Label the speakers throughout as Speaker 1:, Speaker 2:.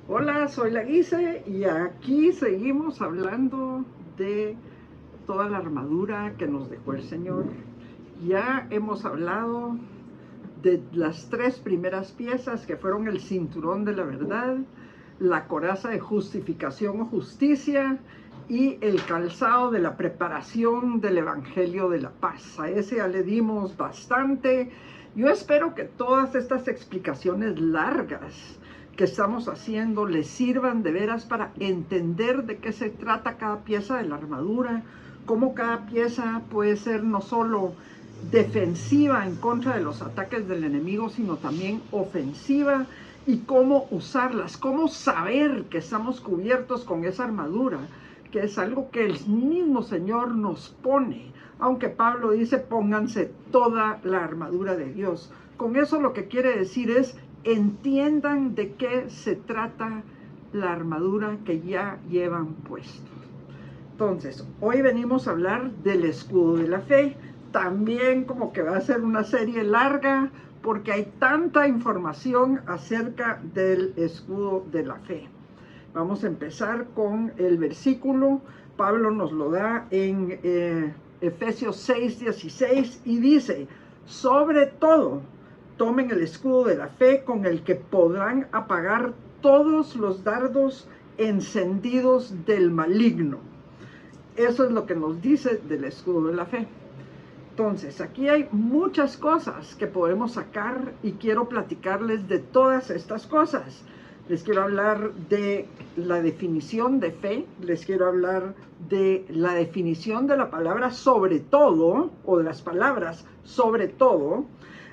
Speaker 1: Hola, soy la Guise y aquí seguimos hablando de toda la armadura que nos dejó el Señor. Ya hemos hablado de las tres primeras piezas que fueron el cinturón de la verdad, la coraza de justificación o justicia y el calzado de la preparación del evangelio de la paz. A ese ya le dimos bastante. Yo espero que todas estas explicaciones largas que estamos haciendo les sirvan de veras para entender de qué se trata cada pieza de la armadura, cómo cada pieza puede ser no solo defensiva en contra de los ataques del enemigo, sino también ofensiva, y cómo usarlas, cómo saber que estamos cubiertos con esa armadura, que es algo que el mismo Señor nos pone, aunque Pablo dice pónganse toda la armadura de Dios. Con eso lo que quiere decir es entiendan de qué se trata la armadura que ya llevan puesto. Entonces, hoy venimos a hablar del escudo de la fe. También como que va a ser una serie larga porque hay tanta información acerca del escudo de la fe. Vamos a empezar con el versículo. Pablo nos lo da en Efesios 6:16 y dice: sobre todo, tomen el escudo de la fe con el que podrán apagar todos los dardos encendidos del maligno. Eso es lo que nos dice del escudo de la fe. Entonces, aquí hay muchas cosas que podemos sacar y quiero platicarles de todas estas cosas. Les quiero hablar de la definición de fe, les quiero hablar de la definición de la palabra sobre todo, o de las palabras sobre todo.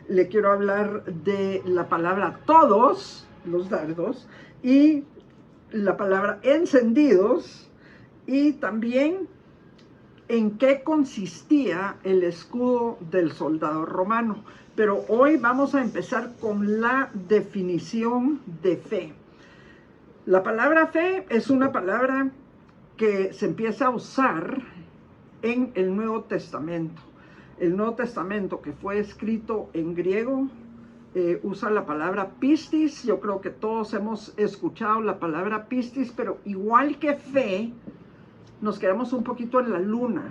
Speaker 1: Le quiero hablar de la palabra todos, los dardos, y la palabra encendidos, y también en qué consistía el escudo del soldado romano. Pero hoy vamos a empezar con la definición de fe. La palabra fe es una palabra que se empieza a usar en el Nuevo Testamento. El Nuevo Testamento, que fue escrito en griego, usa la palabra pistis. Yo creo que todos hemos escuchado la palabra pistis, pero igual que fe, nos quedamos un poquito en la luna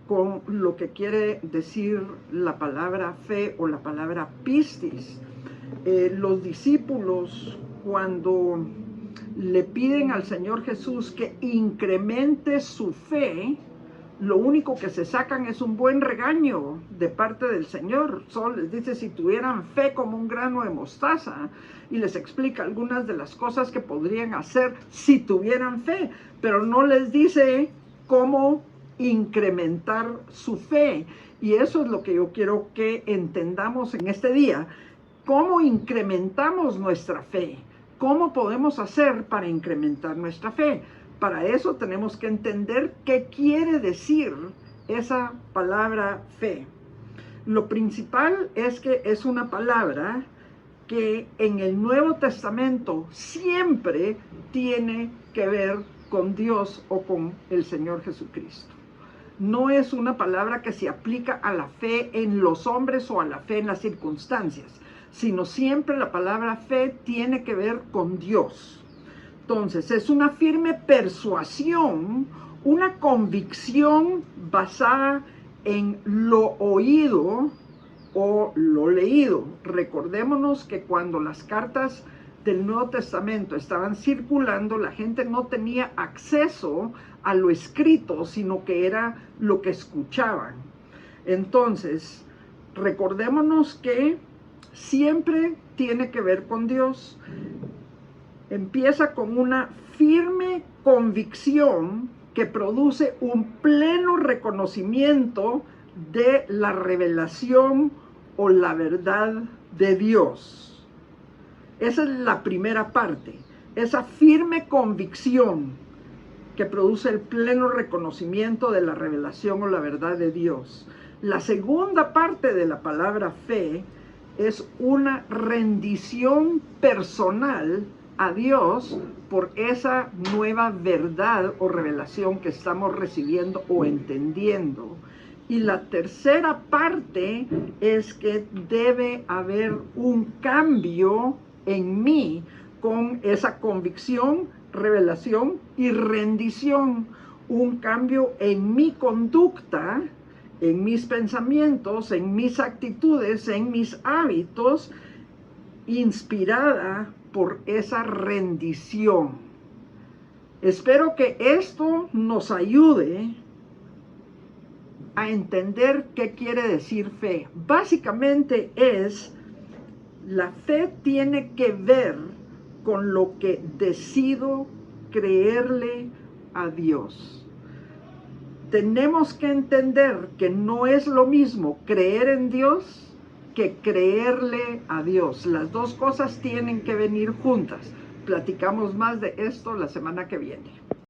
Speaker 1: con lo que quiere decir la palabra fe o la palabra pistis. Los discípulos, cuando le piden al Señor Jesús que incremente su fe, lo único que se sacan es un buen regaño de parte del Señor. Solo les dice si tuvieran fe como un grano de mostaza, y les explica algunas de las cosas que podrían hacer si tuvieran fe, pero no les dice cómo incrementar su fe. Y eso es lo que yo quiero que entendamos en este día. ¿Cómo incrementamos nuestra fe? ¿Cómo podemos hacer para incrementar nuestra fe? Para eso tenemos que entender qué quiere decir esa palabra fe. Lo principal es que es una palabra que en el Nuevo Testamento siempre tiene que ver con Dios o con el Señor Jesucristo. No es una palabra que se aplica a la fe en los hombres o a la fe en las circunstancias, sino siempre la palabra fe tiene que ver con Dios. Entonces, es una firme persuasión, una convicción basada en lo oído o lo leído. Recordémonos que cuando las cartas del Nuevo Testamento estaban circulando, la gente no tenía acceso a lo escrito, sino que era lo que escuchaban. Entonces, recordémonos que siempre tiene que ver con Dios. Empieza con una firme convicción que produce un pleno reconocimiento de la revelación o la verdad de Dios. Esa es la primera parte, esa firme convicción que produce el pleno reconocimiento de la revelación o la verdad de Dios. La segunda parte de la palabra fe es una rendición personal a Dios por esa nueva verdad o revelación que estamos recibiendo o entendiendo. Y la tercera parte es que debe haber un cambio en mí con esa convicción, revelación y rendición. Un cambio en mi conducta, en mis pensamientos, en mis actitudes, en mis hábitos, inspirada por esa rendición. Espero que esto nos ayude a entender qué quiere decir fe. Básicamente la fe tiene que ver con lo que decido creerle a Dios. Tenemos que entender que no es lo mismo creer en Dios que creerle a Dios. Las dos cosas tienen que venir juntas. Platicamos más de esto la semana que viene.